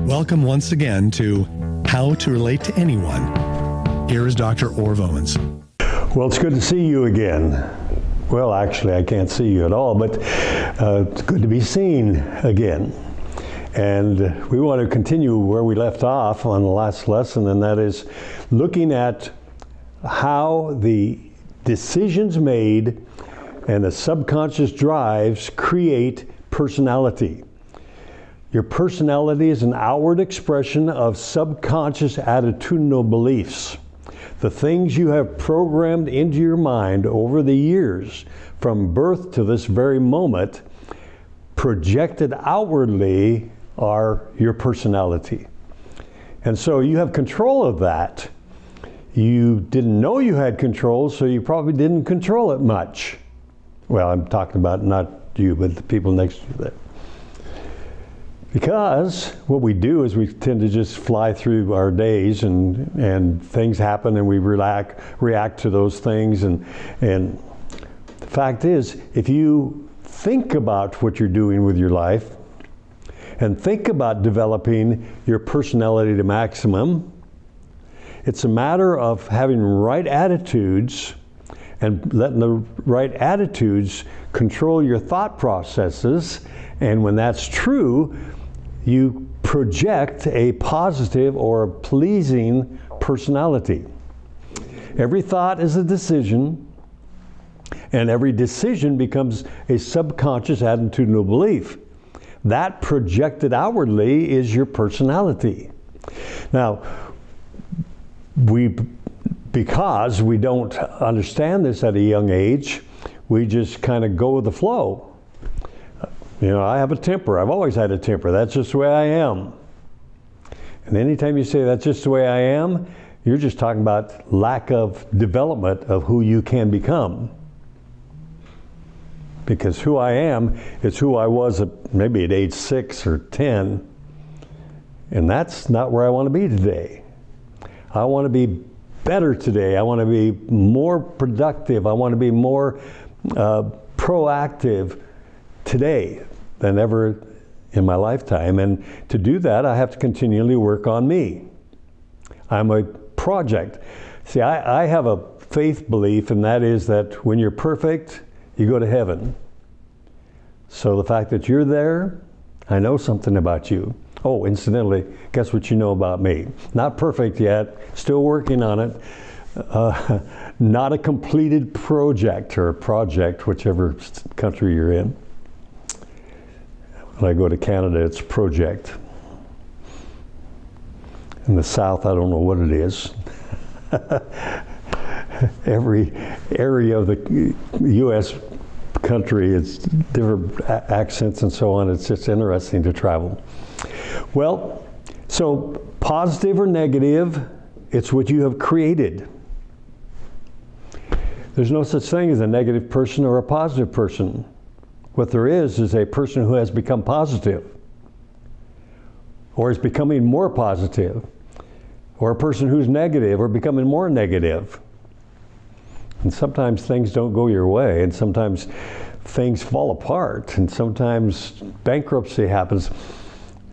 Welcome once again to How to Relate to Anyone. Here is Dr. Orv Owens. Well, it's good to see you again. Well, actually, I can't see you at all, but it's good to be seen again. And we want to continue where we left off on the last lesson, and that is looking at how the decisions made and the subconscious drives create personality. Your personality is an outward expression of subconscious attitudinal beliefs. The things you have programmed into your mind over the years, from birth to this very moment, projected outwardly are your personality. And so you have control of that. You didn't know you had control, so you probably didn't control it much. Well, I'm talking about not you, but the people next to you there. Because what we do is we tend to just fly through our days and things happen and we react to those things. And the fact is, if you think about what you're doing with your life and think about developing your personality to maximum, it's a matter of having right attitudes and letting the right attitudes control your thought processes. And when that's true, you project a positive or a pleasing personality. Every thought is a decision, and every decision becomes a subconscious attitudinal belief. That projected outwardly is your personality. Now, because we don't understand this at a young age, we just kind of go with the flow. You know, I have a temper. I've always had a temper. That's just the way I am. And anytime you say that's just the way I am, you're just talking about lack of development of who you can become. Because who I am is who I was maybe at age 6 or 10. And that's not where I want to be today. I want to be better today. I want to be more productive. I want to be more proactive today than ever in my lifetime. And to do that, I have to continually work on me. I'm a project. See, I have a faith belief, and that is that when you're perfect, you go to heaven. So the fact that you're there, I know something about you. Oh, incidentally, guess what you know about me? Not perfect yet, still working on it. Not a completed project or project, whichever country you're in. When I go to Canada, it's project. In the South, I don't know what it is. Every area of the U.S. country, it's different accents and so on. It's just interesting to travel. Well, so positive or negative, it's what you have created. There's no such thing as a negative person or a positive person. What there is a person who has become positive, or is becoming more positive, or a person who's negative or becoming more negative. And sometimes things don't go your way, and sometimes things fall apart, and sometimes bankruptcy happens.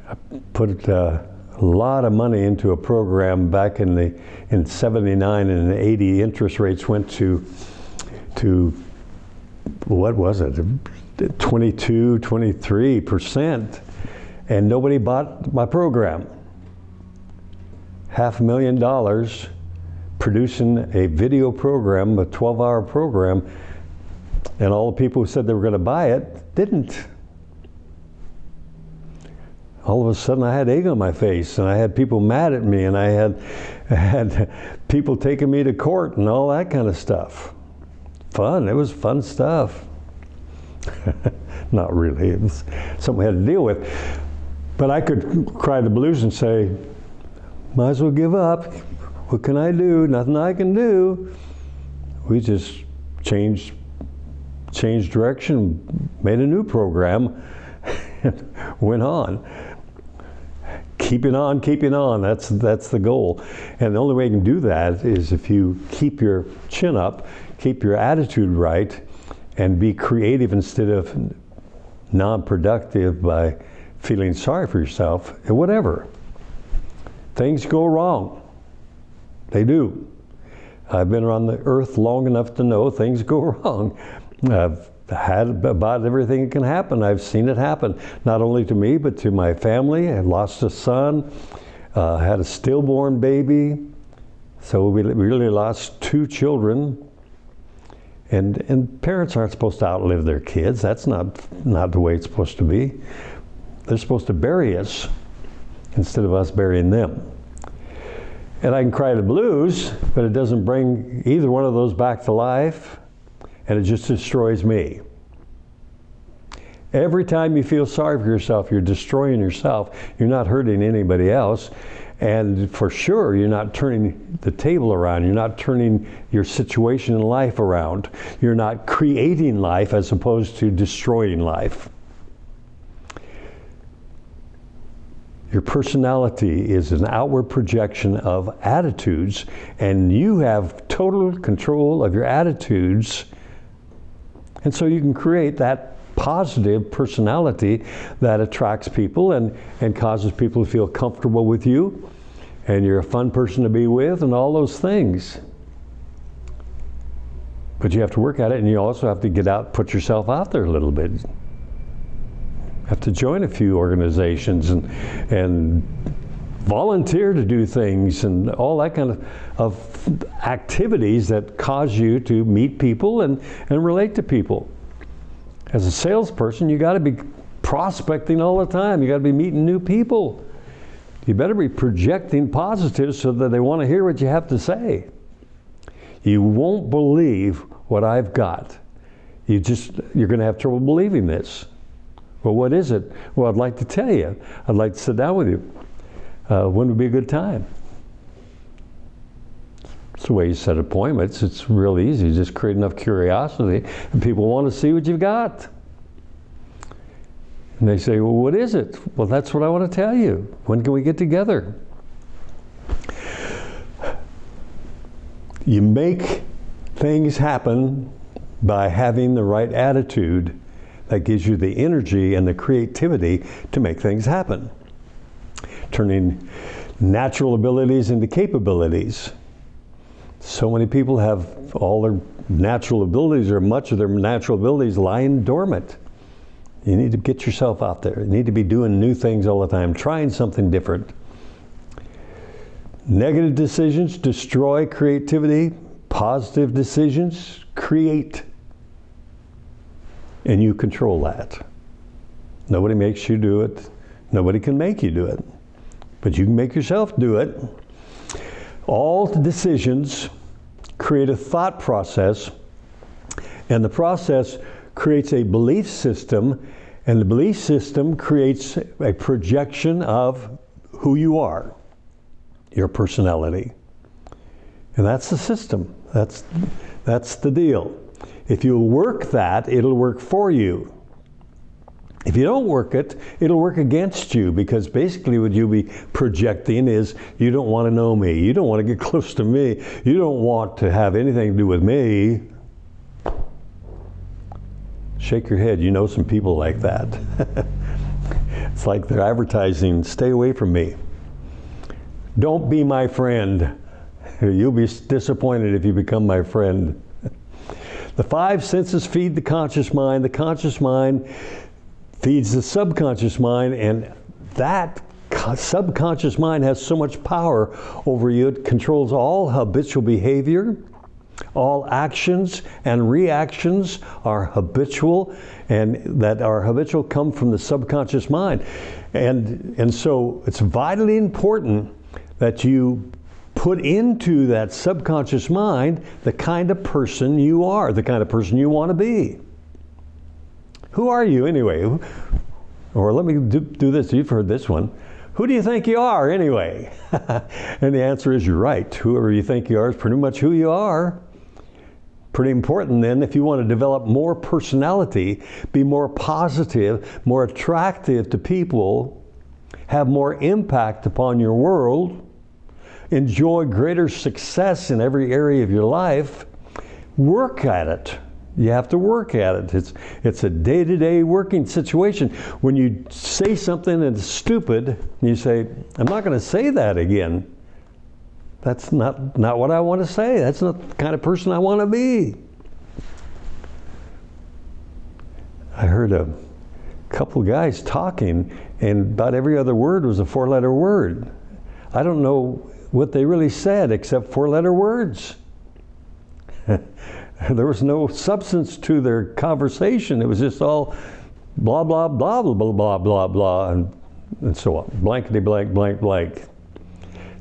I put a lot of money into a program back in 79 and 80. Interest rates went to what was it? 23%, and nobody bought my program. $500,000 producing a video program, a 12-hour program, and all the people who said they were going to buy it didn't. All of a sudden I had egg on my face, and I had people mad at me, and I had people taking me to court and all that kind of stuff. Fun, it was fun stuff. Not really, it was something we had to deal with. But I could cry the blues and say, might as well give up. What can I do? Nothing I can do. We just changed direction, made a new program, and went on. Keeping on, that's the goal. And the only way you can do that is if you keep your chin up, keep your attitude right, and be creative instead of non-productive by feeling sorry for yourself, and whatever. things go wrong. They do. I've been around the earth long enough to know things go wrong. I've had about everything that can happen. I've seen it happen, not only to me, but to my family. I lost a son, had a stillborn baby. So we really lost 2 children. And parents aren't supposed to outlive their kids. That's not the way it's supposed to be. They're supposed to bury us instead of us burying them. And I can cry the blues, but it doesn't bring either one of those back to life, and it just destroys me. Every time you feel sorry for yourself, you're destroying yourself. You're not hurting anybody else. And for sure, you're not turning the table around. You're not turning your situation in life around. You're not creating life as opposed to destroying life. Your personality is an outward projection of attitudes, and you have total control of your attitudes. And so you can create that positive personality that attracts people and causes people to feel comfortable with you, and you're a fun person to be with, and all those things. But you have to work at it, and you also have to get out, put yourself out there a little bit. Have to join a few organizations and volunteer to do things and all that kind of activities that cause you to meet people and relate to people. As a salesperson, you got to be prospecting all the time. You got to be meeting new people. You better be projecting positive so that they want to hear what you have to say. You won't believe what I've got. You're going to have trouble believing this. Well, what is it? Well, I'd like to tell you. I'd like to sit down with you. When would be a good time? It's the way you set appointments. It's real easy. Just create enough curiosity, and people want to see what you've got. And they say, well, what is it? Well, that's what I want to tell you. When can we get together? You make things happen by having the right attitude that gives you the energy and the creativity to make things happen. Turning natural abilities into capabilities. So many people have all their natural abilities, or much of their natural abilities, lying dormant. You need to get yourself out there. You need to be doing new things all the time, trying something different. Negative decisions destroy creativity. Positive decisions create. And you control that. Nobody makes you do it. Nobody can make you do it. But you can make yourself do it. All decisions create a thought process, and the process creates a belief system, and the belief system creates a projection of who you are, your personality. And that's the system. That's the deal. If you work that, it'll work for you. If you don't work it, it'll work against you, because basically what you'll be projecting is, you don't want to know me. You don't want to get close to me. You don't want to have anything to do with me. Shake your head. You know some people like that. It's like they're advertising, stay away from me. Don't be my friend. You'll be disappointed if you become my friend. The 5 senses feed the conscious mind. The conscious mind feeds the subconscious mind, and that subconscious mind has so much power over you. It controls all habitual behavior. All actions and reactions are habitual, and that are habitual come from the subconscious mind. And so it's vitally important that you put into that subconscious mind the kind of person you are, the kind of person you want to be. Who are you anyway? Or let me do this, you've heard this one. Who do you think you are anyway? And the answer is, you're right. Whoever you think you are is pretty much who you are. Pretty important then, if you want to develop more personality, be more positive, more attractive to people, have more impact upon your world, enjoy greater success in every area of your life, work at it. You have to work at it. It's a day-to-day working situation. When you say something that's stupid, you say, I'm not going to say that again. That's not what I want to say. That's not the kind of person I want to be. I heard a couple guys talking, and about every other word was a 4-letter word. I don't know what they really said except 4-letter words. There was no substance to their conversation. It was just all blah, blah, blah, blah, blah, blah, blah, blah, and so on. Blankety blank, blank, blank.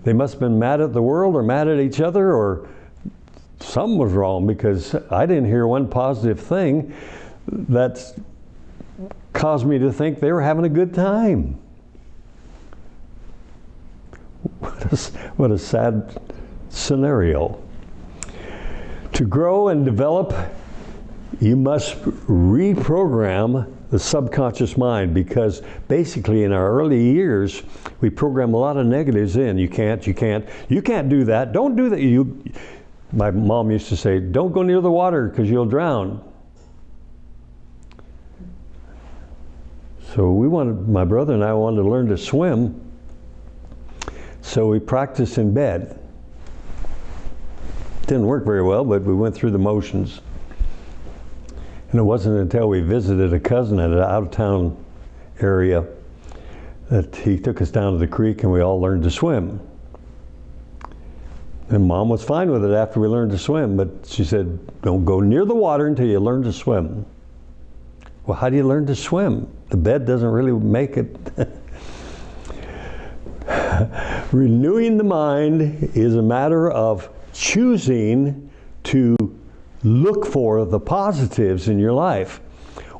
They must have been mad at the world or mad at each other, or something was wrong, because I didn't hear one positive thing that caused me to think they were having a good time. What a sad scenario. To grow and develop, you must reprogram the subconscious mind, because basically in our early years, we program a lot of negatives in. You can't do that. Don't do that. My mom used to say, don't go near the water because you'll drown. So my brother and I wanted to learn to swim, so we practiced in bed. Didn't work very well, but we went through the motions. And it wasn't until we visited a cousin at an out-of-town area that he took us down to the creek and we all learned to swim. And Mom was fine with it after we learned to swim, but she said, don't go near the water until you learn to swim. Well, how do you learn to swim? The bed doesn't really make it. Renewing the mind is a matter of choosing to look for the positives in your life,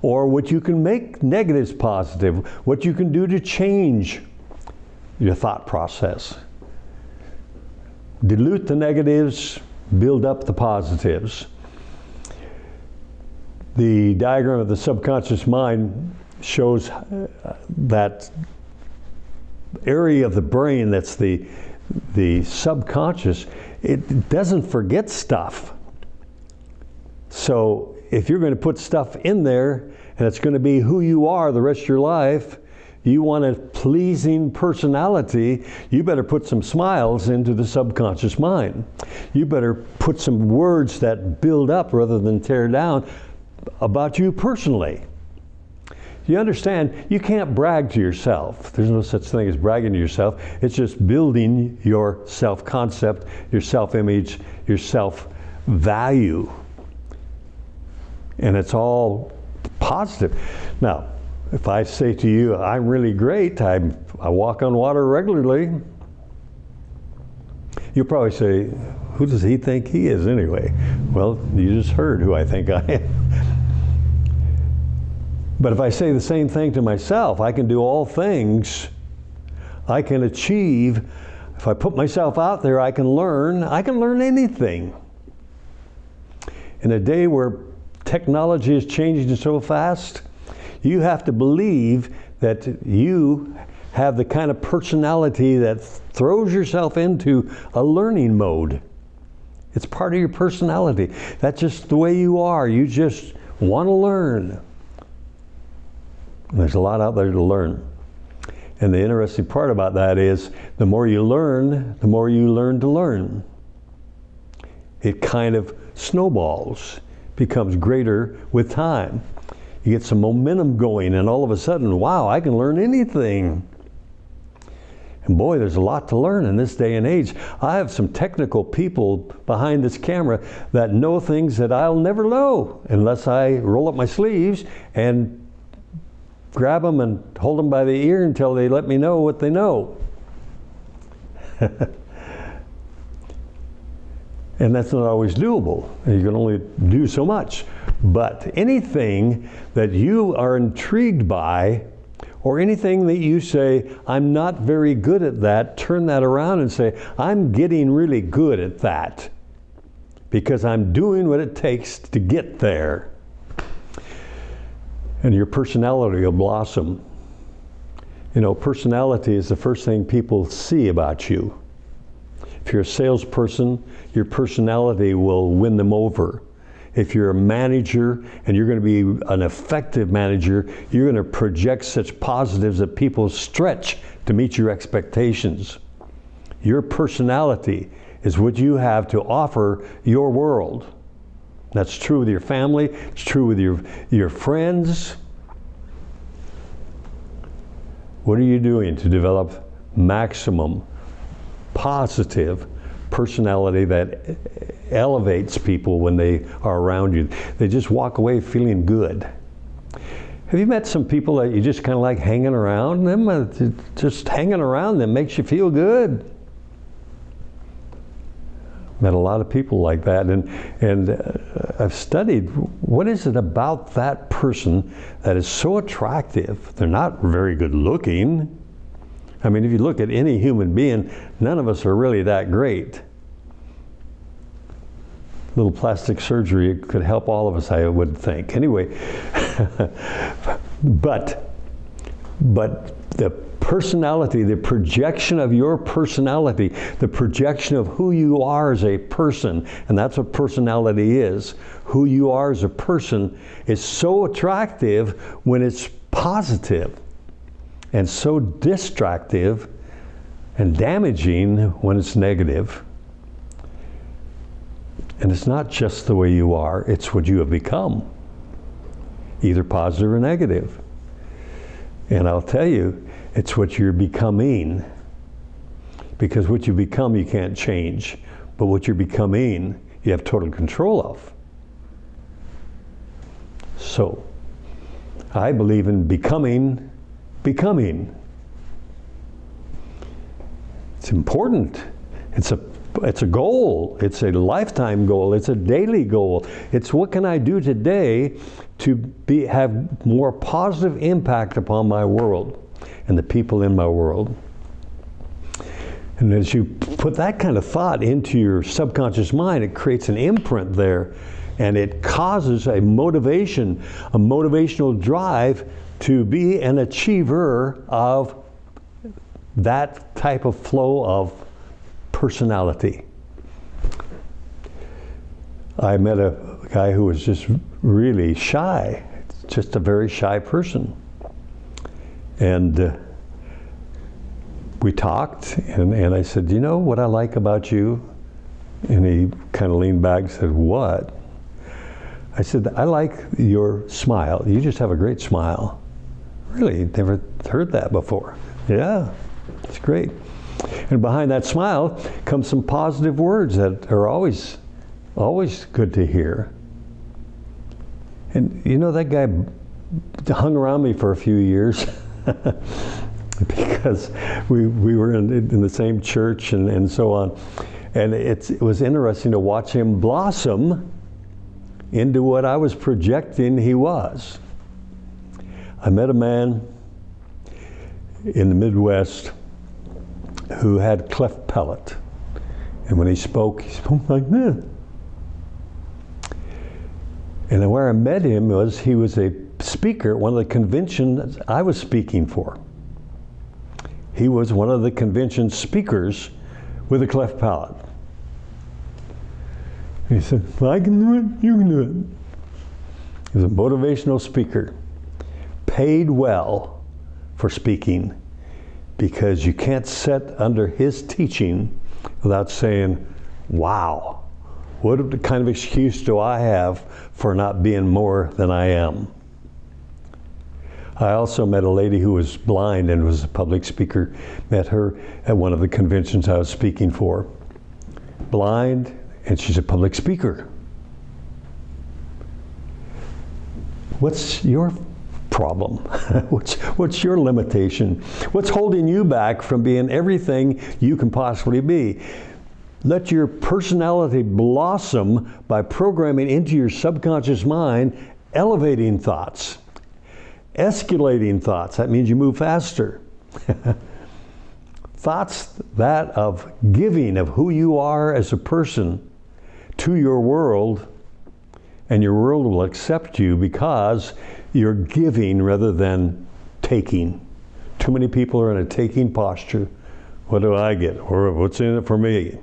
or what you can make negatives positive, what you can do to change your thought process. Dilute the negatives, build up the positives. The diagram of the subconscious mind shows that area of the brain that's the subconscious. It doesn't forget stuff. So if you're going to put stuff in there and it's going to be who you are the rest of your life, you want a pleasing personality, you better put some smiles into the subconscious mind. You better put some words that build up rather than tear down about you personally. You understand, you can't brag to yourself. There's no such thing as bragging to yourself. It's just building your self-concept, your self-image, your self-value. And it's all positive. Now, if I say to you, I'm really great, I walk on water regularly, you'll probably say, who does he think he is anyway? Well, you just heard who I think I am. But if I say the same thing to myself, I can do all things, I can achieve. If I put myself out there, I can learn anything. In a day where technology is changing so fast, you have to believe that you have the kind of personality that throws yourself into a learning mode. It's part of your personality. That's just the way you are. You just want to learn. And there's a lot out there to learn. And the interesting part about that is the more you learn to learn. It kind of snowballs, becomes greater with time. You get some momentum going, and all of a sudden, wow, I can learn anything. And boy, there's a lot to learn in this day and age. I have some technical people behind this camera that know things that I'll never know unless I roll up my sleeves and grab them and hold them by the ear until they let me know what they know. And that's not always doable. You can only do so much. But anything that you are intrigued by, or anything that you say, I'm not very good at that, turn that around and say, I'm getting really good at that because I'm doing what it takes to get there. And your personality will blossom. You know, personality is the first thing people see about you. If you're a salesperson, your personality will win them over. if you're a manager and you're going to be an effective manager, you're going to project such positives that people stretch to meet your expectations. Your personality is what you have to offer your world. That's true with your family, it's true with your friends. What are you doing to develop maximum positive personality that elevates people when they are around you? They just walk away feeling good. Have you met some people that you just kind of like hanging around them? Just hanging around them makes you feel good. Met a lot of people like that, and I've studied what is it about that person that is so attractive. They're not very good looking. I mean, if you look at any human being, none of us are really that great. Little plastic surgery could help all of us, I would think. Anyway, but the personality, the projection of your personality, the projection of who you are as a person, and that's what personality is. Who you are as a person is so attractive when it's positive, and so distractive and damaging when it's negative. And it's not just the way you are, it's what you have become, either positive or negative. And I'll tell you, it's what you're becoming. Because what you become, you can't change. But what you're becoming, you have total control of. So, I believe in becoming. It's important. It's a goal. It's a lifetime goal. It's a daily goal. It's what can I do today to have more positive impact upon my world and the people in my world. And as you put that kind of thought into your subconscious mind, it creates an imprint there, and it causes a motivation, a motivational drive to be an achiever of that type of flow of personality. I met a guy who was just really shy, just a very shy person. And we talked, and I said, you know what I like about you? And he kind of leaned back and said, what? I said, I like your smile. You just have a great smile. Really, never heard that before. Yeah, it's great. And behind that smile comes some positive words that are always good to hear. And you know, that guy hung around me for a few years because we were in the same church and so on. And it was interesting to watch him blossom into what I was projecting he was. I met a man in the Midwest who had cleft palate. And when he spoke like this. And where I met him was he was a speaker at one of the conventions I was speaking for. He was one of the convention speakers with a cleft palate. He said, well, I can do it, you can do it. He was a motivational speaker, paid well for speaking, because you can't sit under his teaching without saying, wow, what kind of excuse do I have for not being more than I am? I also met a lady who was blind and was a public speaker. Met her at one of the conventions I was speaking for. Blind, and she's a public speaker. What's your problem? What's your limitation? What's holding you back from being everything you can possibly be? Let your personality blossom by programming into your subconscious mind elevating thoughts, escalating thoughts. That means you move faster. Thoughts that of giving of who you are as a person to your world, and your world will accept you because you're giving rather than taking. Too many people are in a taking posture. What do I get? Or what's in it for me?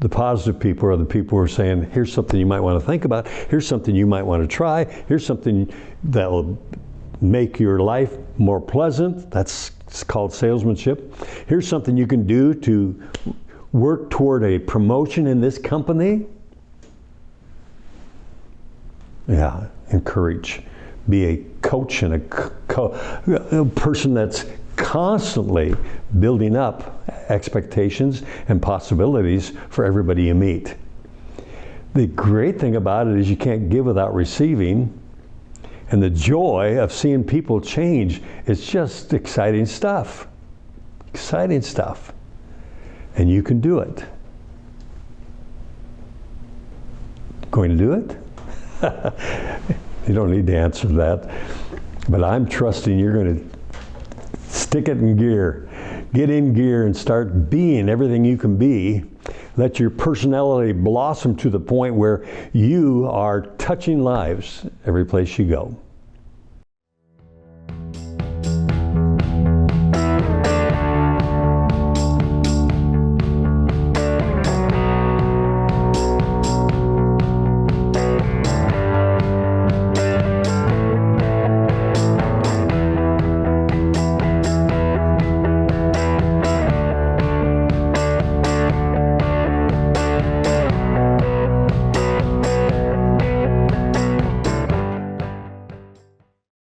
The positive people are the people who are saying, here's something you might want to think about, here's something you might want to try, here's something that will make your life more pleasant. That's called salesmanship. Here's something you can do to work toward a promotion in this company. Yeah, encourage. Be a coach and a person that's constantly building up expectations and possibilities for everybody you meet. The great thing about it is you can't give without receiving, and the joy of seeing people change is just exciting stuff. Exciting stuff. And you can do it. Going to do it? You don't need to answer that, but I'm trusting you're going to stick it in gear. Get in gear and start being everything you can be. Let your personality blossom to the point where you are touching lives every place you go.